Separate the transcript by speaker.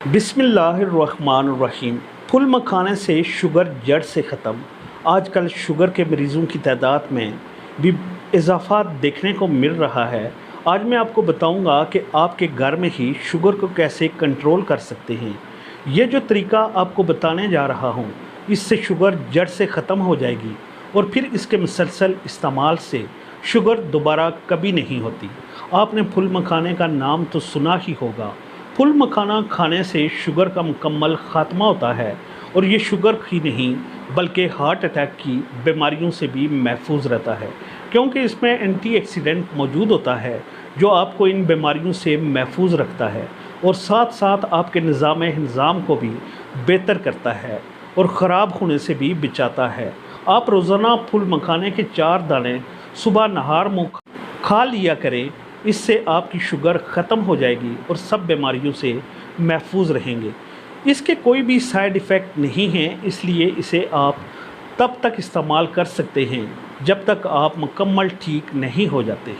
Speaker 1: बिस्मिल्लाहिर्रहमानिर्रहीम। फुल मखाने से शुगर जड़ से ख़त्म। आजकल शुगर के मरीज़ों की तादाद में भी इजाफ़ा देखने को मिल रहा है। आज मैं आपको बताऊंगा कि आपके घर में ही शुगर को कैसे कंट्रोल कर सकते हैं। ये जो तरीका आपको बताने जा रहा हूँ, इससे शुगर जड़ से ख़त्म हो जाएगी और फिर इसके मुसलसल इस्तेमाल से शुगर दोबारा कभी नहीं होती। आपने फुल मखाने का नाम तो सुना ही होगा। फुल मखाना खाने से शुगर का मुकम्मल ख़ात्मा होता है और ये शुगर ही नहीं बल्कि हार्ट अटैक की बीमारियों से भी महफूज रहता है, क्योंकि इसमें एंटीऑक्सीडेंट मौजूद होता है जो आपको इन बीमारियों से महफूज रखता है और साथ साथ आपके निज़ाम को भी बेहतर करता है और ख़राब होने से भी बचाता है। आप रोज़ाना फुल मखाने के 4 दाने सुबह नहार मुँह खा लिया करें। इससे आपकी शुगर ख़त्म हो जाएगी और सब बीमारियों से महफूज रहेंगे। इसके कोई भी साइड इफ़ेक्ट नहीं हैं, इसलिए इसे आप तब तक इस्तेमाल कर सकते हैं जब तक आप मुकम्मल ठीक नहीं हो जाते।